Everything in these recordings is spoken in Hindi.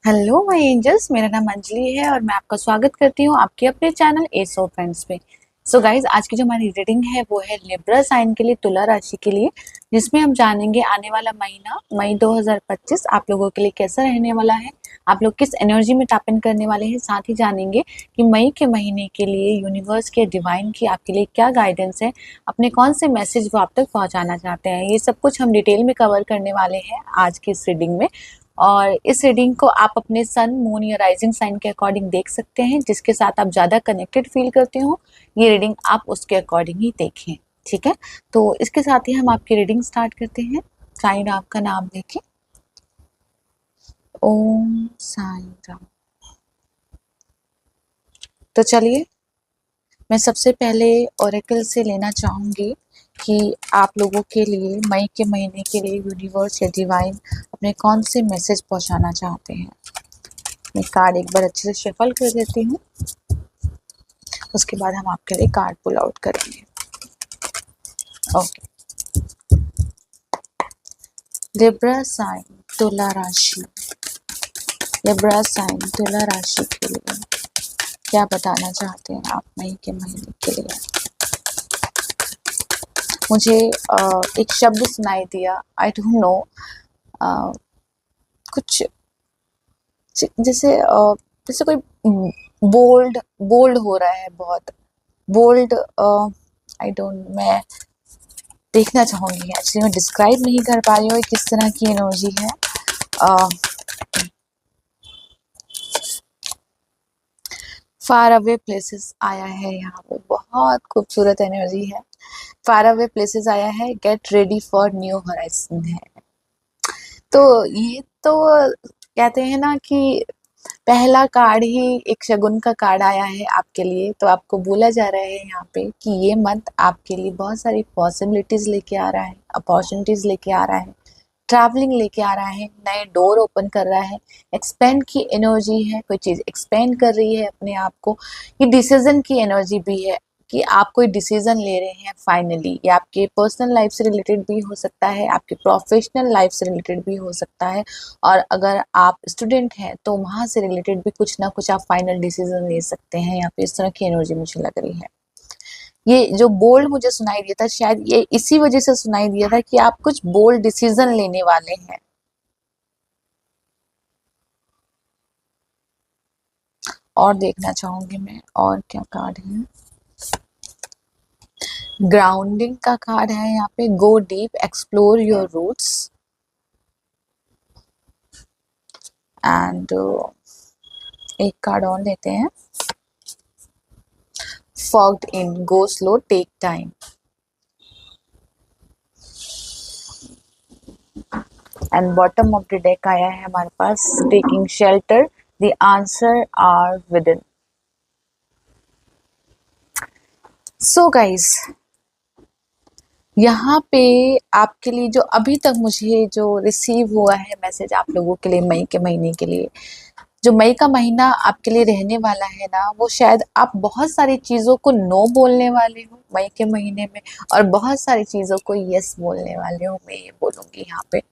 हेलो माय एंजल्स, मेरा नाम अंजलि है और मैं आपका स्वागत करती हूँ आपके अपने चैनल एसो फ्रेंड्स पे। सो गाइज, आज की जो हमारी रीडिंग है वो है लिब्रा साइन के लिए, तुला राशि के लिए, जिसमें हम जानेंगे आने वाला महीना मई 2025 आप लोगों के लिए कैसा रहने वाला है, आप लोग किस एनर्जी में टैप इन करने वाले हैं। साथ ही जानेंगे कि मई के महीने के लिए यूनिवर्स के डिवाइन की आपके लिए क्या गाइडेंस है, अपने कौन से मैसेज वो आप तक पहुंचाना चाहते हैं। ये सब कुछ हम डिटेल में कवर करने वाले हैं आज की इस रीडिंग में। और इस रीडिंग को आप अपने सन, मून या राइजिंग साइन के अकॉर्डिंग देख सकते हैं, जिसके साथ आप ज़्यादा कनेक्टेड फील करते हो ये रीडिंग आप उसके अकॉर्डिंग ही देखें। ठीक है, तो इसके साथ ही हम आपकी रीडिंग स्टार्ट करते हैं। साईं राम का नाम लेके। ओम साईं राम। तो चलिए, मैं सबसे पहले ओरेकल से लेना चाहूँगी कि आप लोगों के लिए मई के महीने के लिए यूनिवर्स या डिवाइन अपने कौन से मैसेज पहुंचाना चाहते हैं। मैं कार्ड एक बार अच्छे से शफल कर देती हूँ, उसके बाद हम आपके लिए कार्ड पुल आउट करेंगे। ओके, लिब्रा साइन तुला राशि। लिब्रा साइन तुला राशि के लिए क्या बताना चाहते हैं आप मई के महीने के लिए। मुझे एक शब्द सुनाई दिया, आई डोंट नो, कुछ जैसे जैसे कोई बोल्ड बोल्ड हो रहा है, बहुत बोल्ड। आई डोंट, मैं देखना चाहूँगी, एक्चुअली मैं डिस्क्राइब नहीं कर पा रही हूँ किस तरह की एनर्जी है। फार अवे प्लेसेस आया है यहाँ पे, बहुत खूबसूरत एनर्जी है। फार अवे प्लेसेस आया है, get ready for new horizon है। तो ये तो कहते हैं ना कि पहला कार्ड ही एक शगुन का कार्ड आया है आपके लिए, तो आपको बोला जा रहा है यहाँ पे कि ये मंथ आपके लिए बहुत सारी पॉसिबिलिटीज लेके आ रहा है, अपॉर्चुनिटीज लेके आ रहा है, ट्रैवलिंग लेके आ रहा है, नए डोर ओपन कर रहा है, एक्सपेंड की एनर्जी है, कोई चीज़ एक्सपेंड कर रही है अपने आप को। ये डिसीजन की एनर्जी भी है कि आप कोई डिसीजन ले रहे हैं फाइनली। ये आपके पर्सनल लाइफ से रिलेटेड भी हो सकता है, आपके प्रोफेशनल लाइफ से रिलेटेड भी हो सकता है, और अगर आप स्टूडेंट हैं तो वहाँ से रिलेटेड भी कुछ ना कुछ आप फाइनल डिसीजन ले सकते हैं। यहाँ पे इस तरह की एनर्जी मुझे लग रही है। ये जो बोल्ड मुझे सुनाई दिया था, शायद ये इसी वजह से सुनाई दिया था कि आप कुछ बोल्ड डिसीजन लेने वाले हैं। और देखना चाहूंगी मैं और क्या कार्ड है। ग्राउंडिंग का कार्ड है यहाँ पे, go deep, explore your roots, and एक कार्ड और लेते हैं, fogged in, go slow, take time. And bottom of the deck आया है हमारे पास, taking shelter, the answer are within. So guys, यहाँ पे आपके लिए जो अभी तक मुझे जो रिसीव हुआ है मैसेज आप लोगों के लिए मई के महीने के लिए, जो मई का महीना आपके लिए रहने वाला है ना, वो शायद आप बहुत सारी चीज़ों को नो बोलने वाले हो मई के महीने में, और बहुत सारी चीज़ों को यस बोलने वाले हो, मैं ये बोलूँगी यहाँ पे।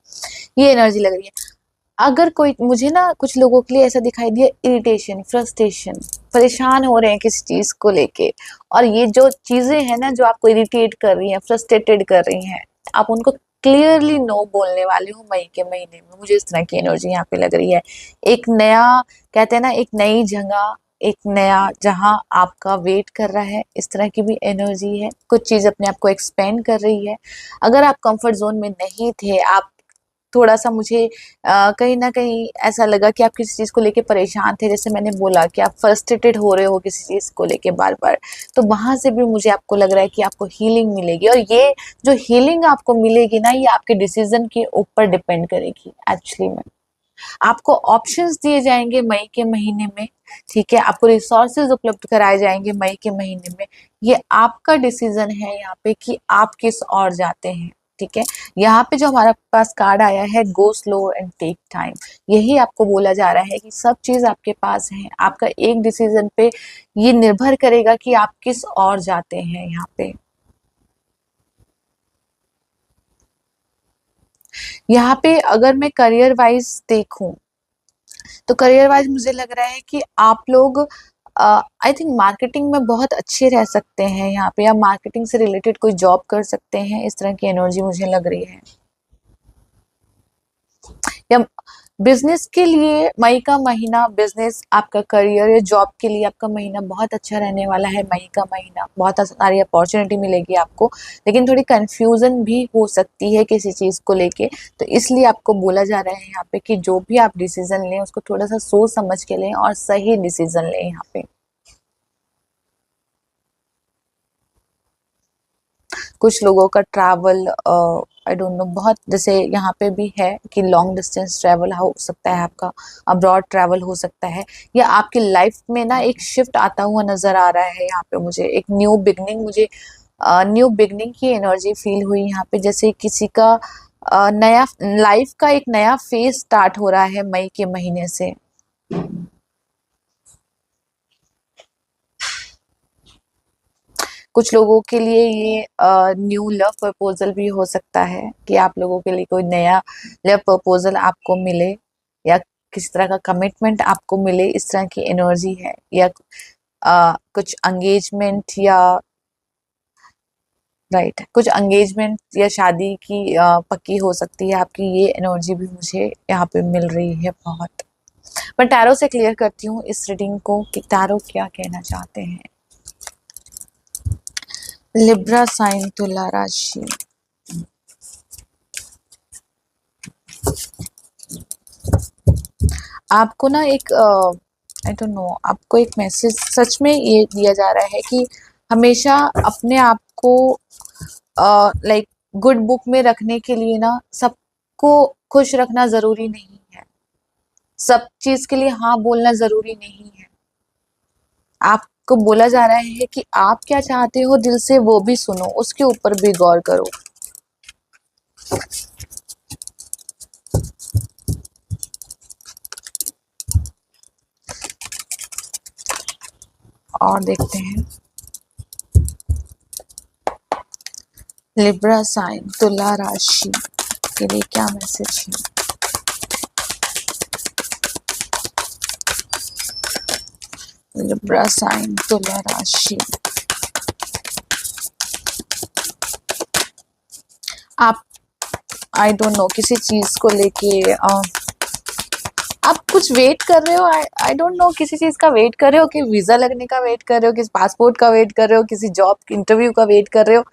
ये एनर्जी लग रही है। अगर कोई, मुझे ना कुछ लोगों के लिए ऐसा दिखाई दिया, इरिटेशन, फ्रस्ट्रेशन, परेशान हो रहे हैं किसी चीज को लेके, और ये जो चीजें हैं ना जो आपको इरिटेट कर रही हैं, फ्रस्ट्रेटेड कर रही हैं, आप उनको क्लियरली नो बोलने वाले हो मई के महीने में। मुझे इस तरह की एनर्जी यहाँ पे लग रही है। एक नया, कहते हैं ना, एक नई जगह, एक नया जहां आपका वेट कर रहा है, इस तरह की भी एनर्जी है। कुछ चीज अपने आप को एक्सपेंड कर रही है। अगर आप कंफर्ट जोन में नहीं थे, आप थोड़ा सा, मुझे कहीं ना कहीं ऐसा लगा कि आप किसी चीज़ को लेके परेशान थे, जैसे मैंने बोला कि आप फ्रस्ट्रेटेड हो रहे हो किसी चीज़ को लेके बार बार, तो वहां से भी मुझे आपको लग रहा है कि आपको हीलिंग मिलेगी। और ये जो हीलिंग आपको मिलेगी ना, ये आपके डिसीजन के ऊपर डिपेंड करेगी। एक्चुअली में आपको ऑप्शंस दिए जाएंगे मई के महीने में, ठीक है, आपको रिसोर्सेज उपलब्ध कराए जाएंगे मई के महीने में। ये आपका डिसीजन है यहाँ पे कि आप किस ओर जाते हैं। ठीक है, यहाँ पे जो हमारा पास कार्ड आया है, go slow and take time, यही आपको बोला जा रहा है कि सब चीज आपके पास है, आपका एक डिसीजन पे ये निर्भर करेगा कि आप किस ओर जाते हैं। यहाँ पे, यहाँ पे अगर मैं करियर वाइज देखूं तो करियर वाइज मुझे लग रहा है कि आप लोग आई थिंक मार्केटिंग में बहुत अच्छे रह सकते हैं यहाँ पे, या मार्केटिंग से रिलेटेड कोई जॉब कर सकते हैं, इस तरह की एनर्जी मुझे लग रही है। या बिजनेस के लिए मई का महीना, बिजनेस आपका करियर या जॉब के लिए आपका महीना बहुत अच्छा रहने वाला है। मई का महीना बहुत सारी अपॉर्चुनिटी मिलेगी आपको, लेकिन थोड़ी कंफ्यूजन भी हो सकती है किसी चीज को लेके। तो इसलिए आपको बोला जा रहा है यहाँ पे कि जो भी आप डिसीजन लें उसको थोड़ा सा सोच समझ के लें और सही डिसीजन लें यहाँ पे। कुछ लोगों का ट्रैवल आई डोंट नो, बहुत जैसे यहाँ पे भी है कि लॉन्ग डिस्टेंस ट्रैवल हो सकता है आपका, अब्रॉड ट्रैवल हो सकता है, या आपकी लाइफ में ना एक शिफ्ट आता हुआ नजर आ रहा है यहाँ पे। मुझे एक न्यू बिगनिंग, मुझे न्यू बिगनिंग की एनर्जी फील हुई यहाँ पे, जैसे किसी का नया लाइफ का एक नया फेज स्टार्ट हो रहा है मई के महीने से। कुछ लोगों के लिए ये न्यू लव प्रपोजल भी हो सकता है कि आप लोगों के लिए कोई नया लव प्रपोजल आपको मिले, या किसी तरह का कमिटमेंट आपको मिले, इस तरह की एनर्जी है। या कुछ एंगेजमेंट या राइट, कुछ एंगेजमेंट या शादी की पक्की हो सकती है आपकी, ये एनर्जी भी मुझे यहाँ पे मिल रही है बहुत। मैं टैरो से क्लियर करती हूँ इस रीडिंग को कि टैरो क्या कहना चाहते हैं। लिब्रा साइन, तुला राशि। आपको ना एक आई डोंट नो, आपको एक मैसेज सच में ये दिया जा रहा है कि हमेशा अपने आप को लाइक गुड बुक में रखने के लिए ना, सबको खुश रखना जरूरी नहीं है, सब चीज के लिए हाँ बोलना जरूरी नहीं है। आपको बोला जा रहा है कि आप क्या चाहते हो दिल से वो भी सुनो, उसके ऊपर भी गौर करो। और देखते हैं लिब्रा साइन, तुला राशि के लिए क्या मैसेज है। लिब्रा साइन, तुला राशि। आप आई डोंट नो किसी चीज को लेके आप कुछ वेट कर रहे हो। आई डोंट नो किसी चीज का वेट कर रहे हो, कि वीजा लगने का वेट कर रहे हो, किसी पासपोर्ट का वेट कर रहे हो, किसी जॉब इंटरव्यू का वेट कर रहे हो,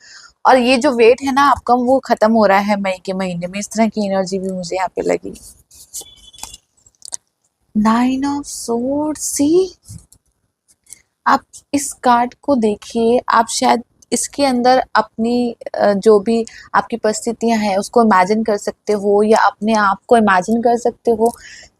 और ये जो वेट है ना आपका, वो खत्म हो रहा है मई के महीने में। इस तरह की एनर्जी भी मुझे यहाँ पे लगी। 9 ऑफ सोर्ड, सी आप इस कार्ड को देखिए, आप शायद इसके अंदर अपनी जो भी आपकी परिस्थितियां हैं उसको इमेजिन कर सकते हो, या अपने आप को इमेजिन कर सकते हो।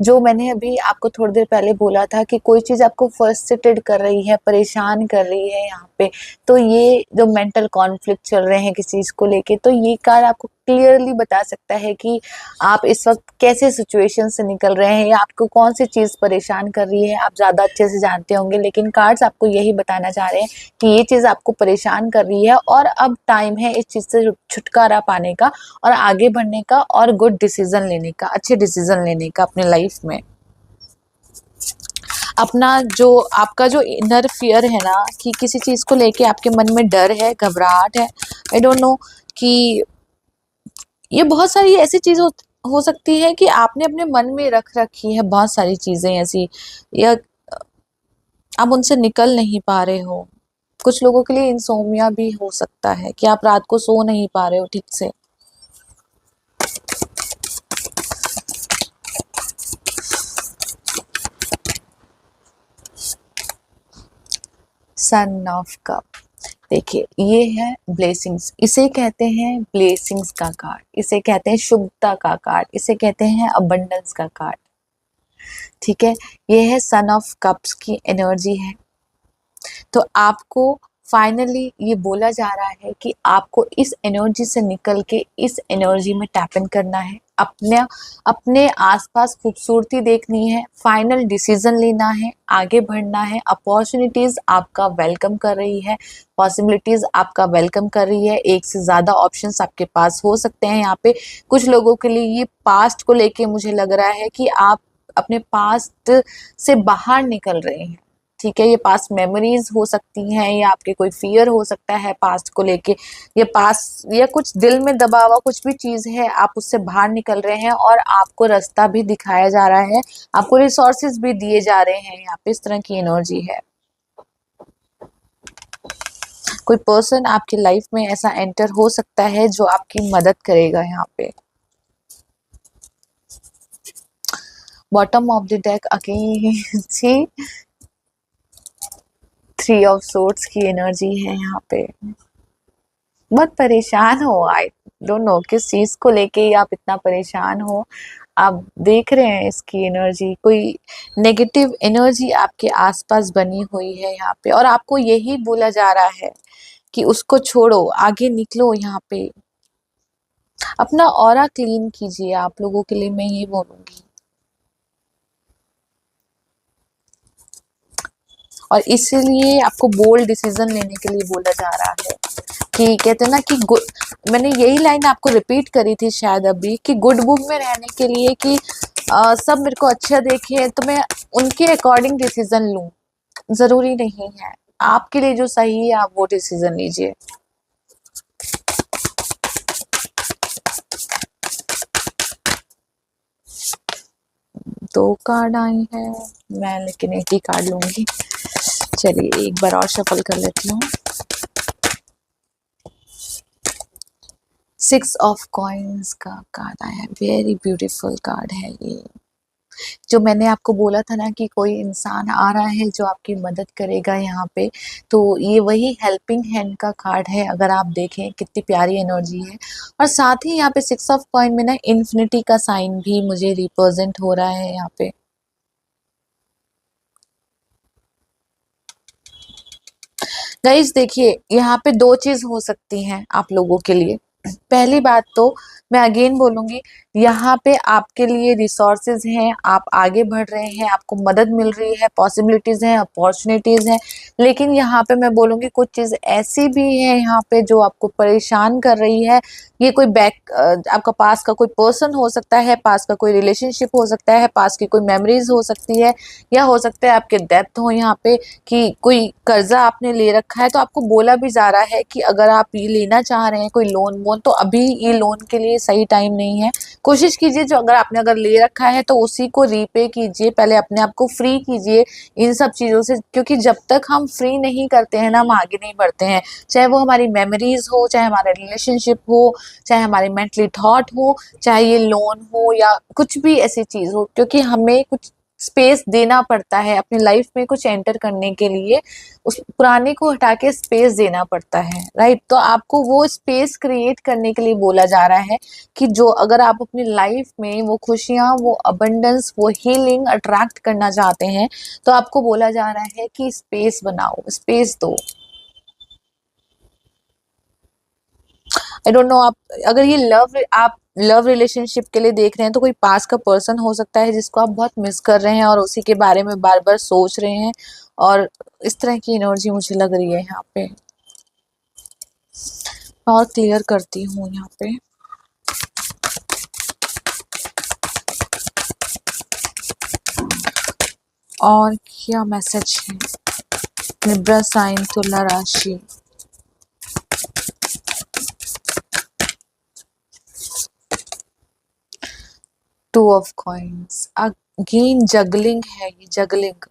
जो मैंने अभी आपको थोड़ी देर पहले बोला था कि कोई चीज आपको फ्रस्ट्रेटेड कर रही है, परेशान कर रही है यहाँ पे, तो ये जो मेंटल कॉन्फ्लिक्ट चल रहे हैं किसी चीज को लेके, तो ये कार्ड आपको क्लियरली बता सकता है कि आप इस वक्त कैसे सिचुएशन से निकल रहे हैं, या आपको कौन सी चीज परेशान कर रही है। आप ज्यादा अच्छे से जानते होंगे, लेकिन कार्ड्स आपको यही बताना चाह रहे हैं कि ये चीज आपको परेशान कर रही है, और अब टाइम है इस चीज से छुटकारा पाने का और आगे बढ़ने का, और गुड डिसीजन लेने का, अच्छे डिसीजन लेने का अपने लाइफ में। अपना जो आपका जो इनर फियर है ना, कि किसी चीज को लेके आपके मन में डर है, घबराहट है, आई डोंट नो, कि ये बहुत सारी ऐसी चीज हो सकती है कि आपने अपने मन में रख रखी है, बहुत सारी चीजें ऐसी, या आप उनसे निकल नहीं पा रहे हो। कुछ लोगों के लिए इंसोमिया भी हो सकता है कि आप रात को सो नहीं पा रहे हो ठीक से। सन ऑफ कप, देखिए ये है ब्लेसिंग्स, इसे कहते हैं ब्लेसिंग्स का कार्ड, इसे कहते हैं शुभता का कार्ड, इसे कहते हैं अबंडेंस का कार्ड। ठीक है, ये है सन ऑफ कप्स की एनर्जी है। तो आपको फाइनली ये बोला जा रहा है कि आपको इस एनर्जी से निकल के इस एनर्जी में टैप इन करना है, अपने अपने आसपास खूबसूरती देखनी है, फाइनल डिसीजन लेना है, आगे बढ़ना है। अपॉर्चुनिटीज आपका वेलकम कर रही है, पॉसिबिलिटीज आपका वेलकम कर रही है, एक से ज्यादा ऑप्शंस आपके पास हो सकते हैं यहाँ पे। कुछ लोगों के लिए ये पास्ट को लेके मुझे लग रहा है कि आप अपने पास्ट से बाहर निकल रहे हैं। ठीक है, ये पास्ट मेमोरीज हो सकती हैं या आपके कोई फियर हो सकता है पास्ट को लेके, ये पास्ट या कुछ दिल में दबा हुआ कुछ भी चीज है, आप उससे बाहर निकल रहे हैं और आपको रास्ता भी दिखाया जा रहा है, आपको रिसोर्सेज भी दिए जा रहे हैं। यहाँ पे इस तरह की एनर्जी है। कोई पर्सन आपकी लाइफ में ऐसा एंटर हो सकता है जो आपकी मदद करेगा। यहाँ पे bottom of the deck again जी 3 ऑफ सोर्ड्स की एनर्जी है यहाँ पे। बहुत परेशान हो, आई डोंट नो किस चीज को लेके आप इतना परेशान हो। आप देख रहे हैं इसकी एनर्जी, कोई नेगेटिव एनर्जी आपके आसपास बनी हुई है यहाँ पे, और आपको यही बोला जा रहा है कि उसको छोड़ो, आगे निकलो। यहाँ पे अपना ऑरा क्लीन कीजिए। आप लोगों के लिए मैं ये बोलूंगी, और इसीलिए आपको बोल्ड डिसीजन लेने के लिए बोला जा रहा है कि कहते हैं ना कि मैंने यही लाइन आपको रिपीट करी थी शायद अभी, कि गुड बुक में रहने के लिए कि सब मेरे को अच्छा देखे तो मैं उनके अकॉर्डिंग डिसीजन लूं। जरूरी नहीं है, आपके लिए जो सही है आप वो डिसीजन लीजिए। दो कार्ड आई है, मैं लेकिन एक ही कार्ड लूंगी। चलिए एक बार और शफल कर लेती हूँ। 6 ऑफ कॉइन्स का कार्ड आया है, वेरी ब्यूटीफुल कार्ड है ये। जो मैंने आपको बोला था ना कि कोई इंसान आ रहा है जो आपकी मदद करेगा यहाँ पे, तो ये वही हेल्पिंग हैंड का कार्ड है। अगर आप देखें कितनी प्यारी एनर्जी है, और साथ ही यहाँ पे 6 ऑफ कॉइन में ना इन्फिनिटी का साइन भी मुझे रिप्रेजेंट हो रहा है यहाँ पे। गाइस देखिए, यहाँ पे दो चीज हो सकती हैं आप लोगों के लिए। पहली बात तो मैं अगेन बोलूंगी, यहाँ पे आपके लिए रिसोर्सेज हैं, आप आगे बढ़ रहे हैं, आपको मदद मिल रही है, पॉसिबिलिटीज हैं, अपॉर्चुनिटीज हैं। लेकिन यहाँ पे मैं बोलूंगी कुछ चीज ऐसी भी है यहाँ पे जो आपको परेशान कर रही है। ये कोई आपका पास का कोई पर्सन हो सकता है, पास का कोई रिलेशनशिप हो सकता है, पास की कोई मेमोरीज हो सकती है, या हो सकता है आपके डेप्थ हो यहाँ पे, कि कोई कर्जा आपने ले रखा है तो आपको बोला भी जा रहा है कि अगर आप ये लेना चाह रहे हैं कोई लोन वोन, तो अभी ये लोन के लिए सही टाइम नहीं है। कोशिश कीजिए जो अगर आपने अगर ले रखा है तो उसी को रीपे कीजिए, पहले अपने आप को फ्री कीजिए इन सब चीजों से, क्योंकि जब तक हम फ्री नहीं करते हैं ना हम आगे नहीं बढ़ते हैं। चाहे वो हमारी मेमोरीज हो, चाहे हमारा रिलेशनशिप हो, चाहे हमारे मेंटली थॉट हो, चाहे ये लोन हो या कुछ भी ऐसी चीज हो, क्योंकि हमें कुछ स्पेस देना पड़ता है अपनी लाइफ में कुछ एंटर करने के लिए। उस पुराने को हटा के स्पेस देना पड़ता है, राइट। तो आपको वो स्पेस क्रिएट करने के लिए बोला जा रहा है कि जो अगर आप अपनी लाइफ में वो खुशियां, वो अबंडेंस, वो हीलिंग अट्रैक्ट करना चाहते हैं, तो आपको बोला जा रहा है कि स्पेस बनाओ, स्पेस दो। आई डोंट नो, आप अगर ये आप लव रिलेशनशिप के लिए देख रहे हैं तो कोई पास का पर्सन हो सकता है जिसको आप बहुत मिस कर रहे हैं और उसी के बारे में बार बार सोच रहे हैं, और इस तरह की एनर्जी मुझे लग रही है यहाँ पे। और क्लियर करती हूँ यहाँ पे। और क्या मैसेज है लिब्रा साइन, तुला राशि। Two of coins again, juggling है ये, जगलिंग।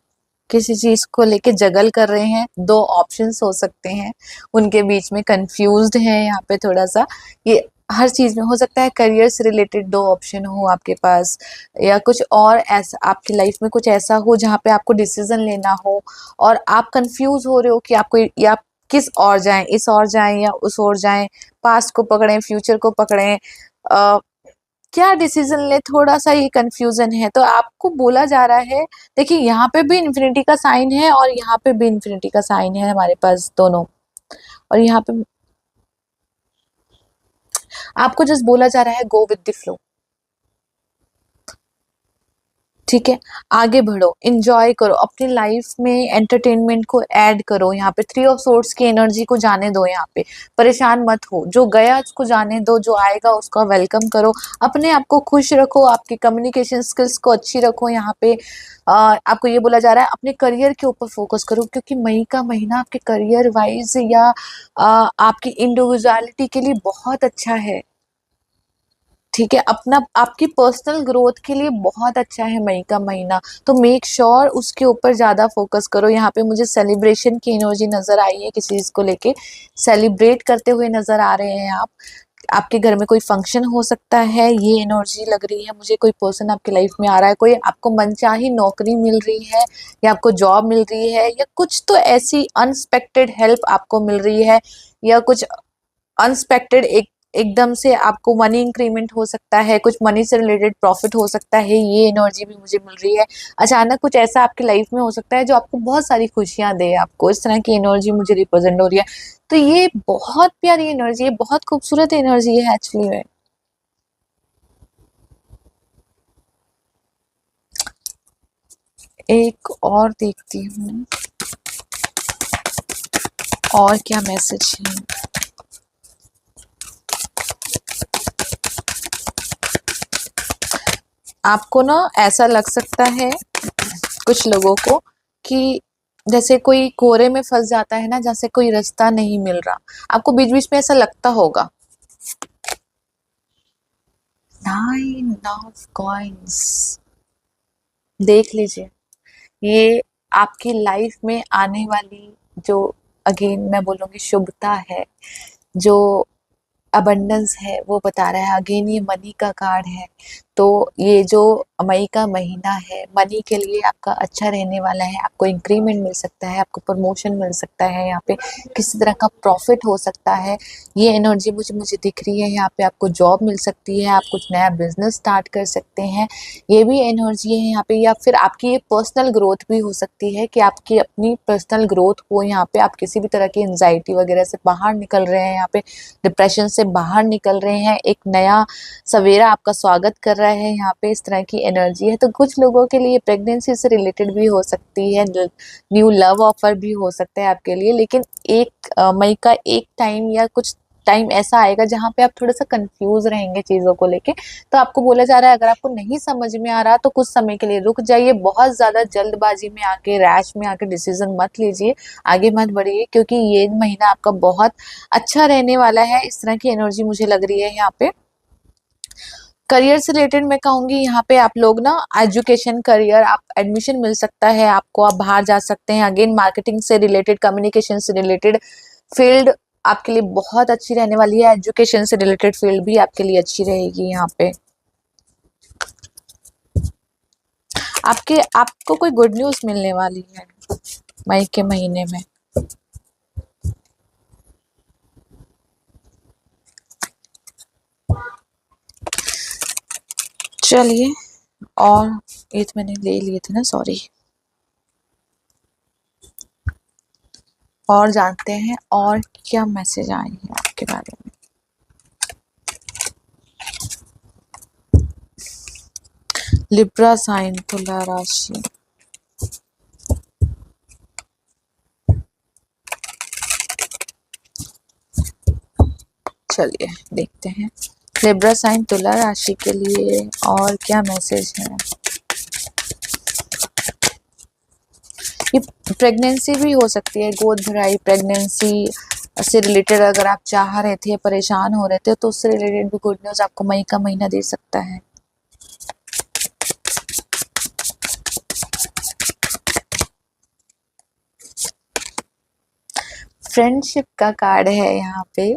किसी चीज को लेके जगल कर रहे हैं, दो ऑप्शंस हो सकते हैं, उनके बीच में कंफ्यूज्ड है यहाँ पे थोड़ा सा। ये हर चीज में हो सकता है, करियर से रिलेटेड दो ऑप्शन हो आपके पास, या कुछ और ऐसा आपकी लाइफ में कुछ ऐसा हो जहाँ पे आपको डिसीजन लेना हो और आप कंफ्यूज हो रहे हो कि आपको या किस और जाएं, इस और जाएं या उस और जाएं, पास्ट को पकड़ें, फ्यूचर को पकड़ें, क्या डिसीजन ले, थोड़ा सा ये कंफ्यूजन है। तो आपको बोला जा रहा है, देखिए यहाँ पे भी इन्फिनिटी का साइन है और यहाँ पे भी इन्फिनिटी का साइन है हमारे पास दोनों, और यहाँ पे आपको जस्ट बोला जा रहा है गो विद द फ्लो। ठीक है, आगे बढ़ो, एंजॉय करो, अपनी लाइफ में एंटरटेनमेंट को ऐड करो। यहाँ पे थ्री ऑफ सोर्ड्स की एनर्जी को जाने दो, यहाँ पे परेशान मत हो, जो गया उसको जाने दो, जो आएगा उसका वेलकम करो, अपने आप को खुश रखो, आपकी कम्युनिकेशन स्किल्स को अच्छी रखो। यहाँ पे आपको ये बोला जा रहा है अपने करियर के ऊपर फोकस करो, क्योंकि मई का महीना आपके करियर वाइज या आपकी इंडिविजुअलिटी के लिए बहुत अच्छा है। ठीक है, अपना आपकी पर्सनल ग्रोथ के लिए बहुत अच्छा है मई का महीना, तो मेक श्योर उसके ऊपर ज्यादा फोकस करो। यहाँ पे मुझे सेलिब्रेशन की एनर्जी नजर आई है, किसी चीज को लेके सेलिब्रेट करते हुए नजर आ रहे हैं आप। आपके घर में कोई फंक्शन हो सकता है, ये एनर्जी लग रही है मुझे। कोई पर्सन आपकी लाइफ में आ रहा है, कोई आपको मनचाही नौकरी मिल रही है या आपको जॉब मिल रही है, या कुछ तो ऐसी अनएक्सपेक्टेड हेल्प आपको मिल रही है, या कुछ अनएक्सपेक्टेड एकदम से आपको मनी इंक्रीमेंट हो सकता है, कुछ मनी से रिलेटेड प्रॉफिट हो सकता है, ये एनर्जी भी मुझे मिल रही है। अचानक कुछ ऐसा आपकी लाइफ में हो सकता है जो आपको बहुत सारी खुशियां दे, आपको इस तरह की एनर्जी मुझे रिप्रेजेंट हो रही है। तो ये बहुत प्यारी एनर्जी है, बहुत खूबसूरत एनर्जी है एक्चुअली में। एक और देखती हूँ और क्या मैसेज है। आपको ना ऐसा लग सकता है कुछ लोगों को कि जैसे कोई कोहरे में फंस जाता है ना, जैसे कोई रास्ता नहीं मिल रहा, आपको बीच बीच में ऐसा लगता होगा। नाइन ऑफ कॉइंस, देख लीजिए, ये आपकी लाइफ में आने वाली जो, अगेन मैं बोलूंगी, शुभता है, जो अबंडेंस है, वो बता रहा है। अगेन ये मनी का कार्ड है, तो ये जो मई का महीना है मनी के लिए आपका अच्छा रहने वाला है। आपको इंक्रीमेंट मिल सकता है, आपको प्रमोशन मिल सकता है, यहाँ पे किसी तरह का प्रॉफिट हो सकता है। ये एनर्जी मुझे दिख रही है। यहाँ पे आपको जॉब मिल सकती है, आप कुछ नया बिजनेस स्टार्ट कर सकते हैं, ये भी एनर्जी है यहाँ पे। या फिर आपकी ये पर्सनल ग्रोथ भी हो सकती है कि आपकी अपनी पर्सनल ग्रोथ हो, यहाँ पे आप किसी भी तरह की एंजाइटी वगैरह से बाहर निकल रहे हैं, यहाँ पे डिप्रेशन से बाहर निकल रहे हैं, एक नया सवेरा आपका स्वागत कर रहा है, यहाँ पे इस तरह की एनर्जी है। तो कुछ लोगों के लिए प्रेगनेंसी से रिलेटेड भी हो सकती है, न्यू लव ऑफर भी हो सकता है आपके लिए। लेकिन एक मई का एक टाइम या कुछ टाइम ऐसा आएगा जहाँ पे आप थोड़ा सा कंफ्यूज रहेंगे चीजों को लेके। तो आपको बोला जा रहा है अगर आपको नहीं समझ में आ रहा तो कुछ समय के लिए रुक जाइए, बहुत ज्यादा जल्दबाजी में आके, रैश में आके डिसीजन मत लीजिए, आगे मत बढ़िए, क्योंकि ये महीना आपका बहुत अच्छा रहने वाला है। इस तरह की एनर्जी मुझे लग रही है यहाँ पे। करियर से रिलेटेड मैं कहूंगी यहाँ पे आप लोग ना, एजुकेशन, करियर, आप एडमिशन मिल सकता है आपको, आप बाहर जा सकते हैं। अगेन मार्केटिंग से रिलेटेड, कम्युनिकेशन से रिलेटेड फील्ड आपके लिए बहुत अच्छी रहने वाली है। एजुकेशन से रिलेटेड फील्ड भी आपके लिए अच्छी रहेगी। यहाँ पे आपको कोई गुड न्यूज मिलने वाली है मई के महीने में। चलिए, और ये तो मैंने ले लिए थे ना, सॉरी। और जानते हैं और क्या मैसेज आए हैं आपके बारे में। लिब्रा साइन, तुला राशि, चलिए देखते हैं लिब्रा साइन तुला राशि के लिए और क्या मैसेज है। ये प्रेगनेंसी भी हो सकती है, गोद भराई प्रेगनेंसी से रिलेटेड अगर आप चाह रहे थे, परेशान हो रहे थे, तो उससे रिलेटेड भी गुड न्यूज आपको मई का महीना दे सकता है। फ्रेंडशिप का कार्ड है यहाँ पे।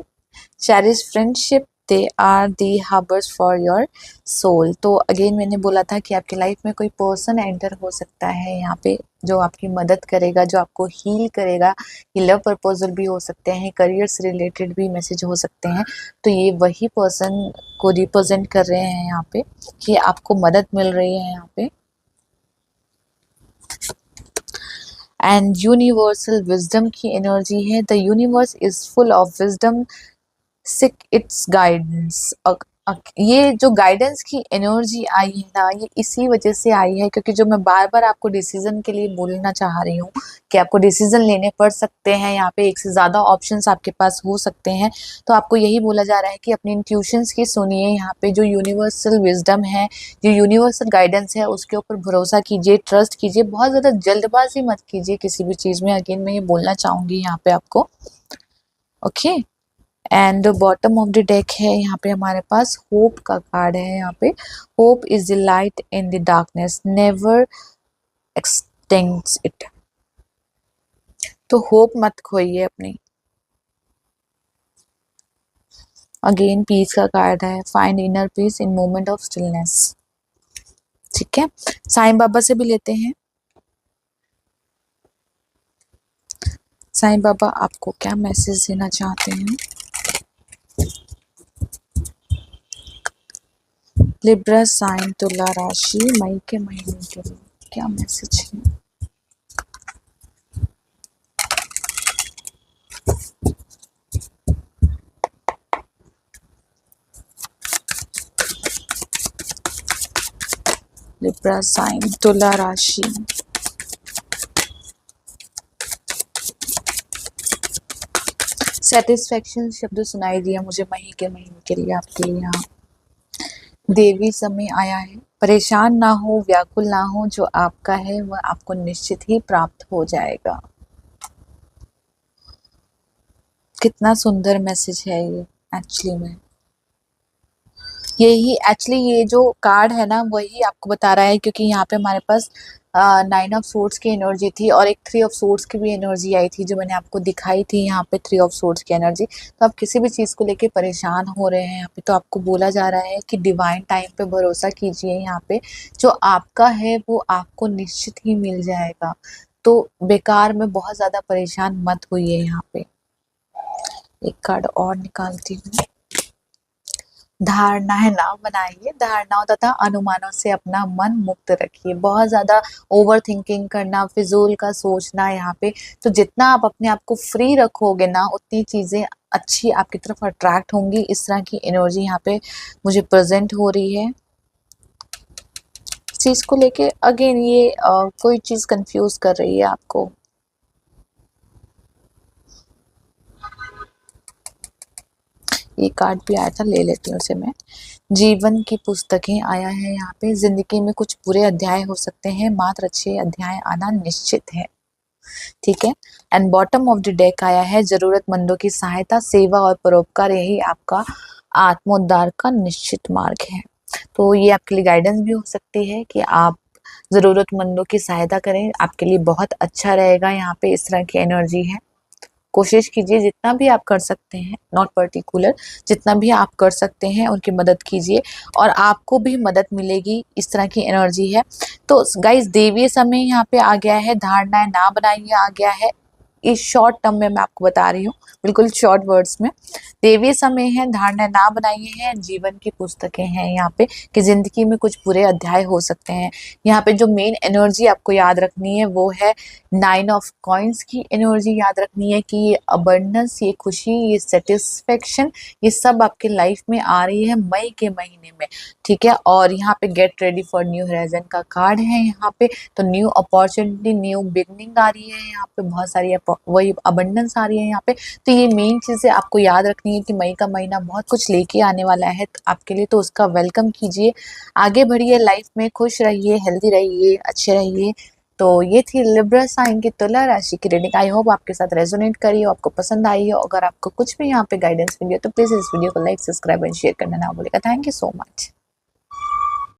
Cherish friendship, they are the harbours for your soul. तो अगेन मैंने बोला था कि आपकी लाइफ में कोई पर्सन एंटर हो सकता है यहाँ पे, जो आपकी मदद करेगा, जो आपको हील करेगा। ये लव प्रपोजल भी हो सकते हैं, करियर से रिलेटेड भी मैसेज हो सकते हैं। तो ये वही पर्सन को रिप्रेजेंट कर रहे हैं यहाँ पे कि आपको मदद मिल रही है यहाँ पे। एंड यूनिवर्सल विजडम की एनर्जी है। The universe is full of wisdom, seek its guidance। ये जो गाइडेंस की एनर्जी आई है ना, ये इसी वजह से आई है क्योंकि जो मैं बार बार आपको डिसीजन के लिए बोलना चाह रही हूँ कि आपको डिसीजन लेने पड़ सकते हैं, यहाँ पे एक से ज्यादा ऑप्शंस आपके पास हो सकते हैं। तो आपको यही बोला जा रहा है कि अपने इंट्यूशंस की सुनिए, यहाँ पे जो यूनिवर्सल विजडम है, जो यूनिवर्सल गाइडेंस है, उसके ऊपर भरोसा कीजिए, ट्रस्ट कीजिए, बहुत ज्यादा जल्दबाजी मत कीजिए किसी भी चीज में। अगेन मैं ये बोलना चाहूंगी यहाँ पे आपको। Okay, and bottom of the deck है यहाँ पे हमारे पास होप का कार्ड है। यहाँ पे hope is the light in the darkness, never extinguish it. तो होप मत खोइए अपनी। अगेन पीस का कार्ड है, find inner peace in moment of stillness. ठीक है, साईं बाबा से भी लेते हैं। साईं बाबा आपको क्या मैसेज देना चाहते हैं? लिब्रा साइन तुला राशि मई के महीने के लिए क्या मैसेज है? लिब्रा साइन तुला राशि, सेटिस्फेक्शन शब्द सुनाई दिया मुझे मई के महीने के लिए आपके लिए। यहाँ देवी समय आया है, परेशान ना हो, व्याकुल ना हो, जो आपका है वह आपको निश्चित ही प्राप्त हो जाएगा। कितना सुंदर मैसेज है ये एक्चुअली में। यही एक्चुअली ये जो कार्ड है ना वही आपको बता रहा है, क्योंकि यहाँ पे हमारे पास 9 ऑफ सोर्ड्स की एनर्जी थी और एक 3 ऑफ सोर्ड्स की भी एनर्जी आई थी जो मैंने आपको दिखाई थी। यहाँ पे 3 ऑफ सोर्ड्स की एनर्जी। तो आप किसी भी चीज़ को लेके परेशान हो रहे हैं यहाँ पे, तो आपको बोला जा रहा है कि डिवाइन टाइम पे भरोसा कीजिए। यहाँ पे जो आपका है वो आपको निश्चित ही मिल जाएगा। तो बेकार में बहुत ज़्यादा परेशान मत होइए। यहाँ पे एक कार्ड और निकालती हूँ। धारणाएं ना बनाइए, धारणाओं तथा अनुमानों से अपना मन मुक्त रखिए। बहुत ज्यादा ओवर थिंकिंग करना, फिजूल का सोचना यहाँ पे, तो जितना आप अपने आप को फ्री रखोगे ना उतनी चीजें अच्छी आपकी तरफ अट्रैक्ट होंगी। इस तरह की एनर्जी यहाँ पे मुझे प्रेजेंट हो रही है। चीज को लेके अगेन ये कोई चीज कंफ्यूज कर रही है आपको। ये कार्ड भी आया था, ले लेती हूँ उसे मैं। जीवन की पुस्तकें आया है यहाँ पे। जिंदगी में कुछ बुरे अध्याय हो सकते हैं, मात्र अच्छे अध्याय आना निश्चित है। ठीक है, and bottom of the deck आया है जरूरतमंदों की सहायता, सेवा और परोपकार, यही आपका आत्मोद्धार का निश्चित मार्ग है। तो ये आपके लिए गाइडेंस भी हो सकती है कि आप जरूरतमंदों की सहायता करें, आपके लिए बहुत अच्छा रहेगा। यहाँ पे इस तरह की एनर्जी है। कोशिश कीजिए जितना भी आप कर सकते हैं, नॉट पर्टिकुलर, जितना भी आप कर सकते हैं उनकी मदद कीजिए और आपको भी मदद मिलेगी। इस तरह की एनर्जी है। तो गाइस देवीय समय यहाँ पे आ गया है, धारणाएं ना बनाइए आ गया है। इस शॉर्ट टर्म में मैं आपको बता रही हूँ, बिल्कुल शॉर्ट वर्ड्स में। देवीय समय है, धारणा ना बनाइए है, जीवन की पुस्तकें हैं यहाँ पे कि जिंदगी में कुछ बुरे अध्याय हो सकते हैं। यहाँ पे जो मेन एनर्जी आपको याद रखनी है वो है 9 ऑफ कॉइन्स की एनर्जी याद रखनी है कि ये अबंडेंस, ये खुशी, ये सेटिस्फेक्शन, ये सब आपके लाइफ में आ रही है मई के महीने में। ठीक है, और यहाँ पे get ready for new horizon का कार्ड है यहाँ पे। तो न्यू अपॉर्चुनिटी, न्यू बिगनिंग आ रही है यहाँ पे, बहुत सारी वही अबंडेंस आ रही है यहाँ पे। तो ये मेन चीजें आपको याद रखनी है कि मई का महीना बहुत कुछ लेके आने वाला है आपके लिए, तो उसका वेलकम कीजिए। आगे बढ़िए लाइफ में, खुश रहिए, हेल्दी रहिए, अच्छे रहिए। तो ये थी लिब्रा साइन की तुला राशि की रीडिंग। आई होप आपके साथ रेजोनेट करी हो, आपको पसंद आई हो। अगर आपको कुछ भी यहाँ पे गाइडेंस मिली हो तो प्लीज इस वीडियो को लाइक, सब्सक्राइब एंड शेयर करना ना भूलिएगा। Thank you so much.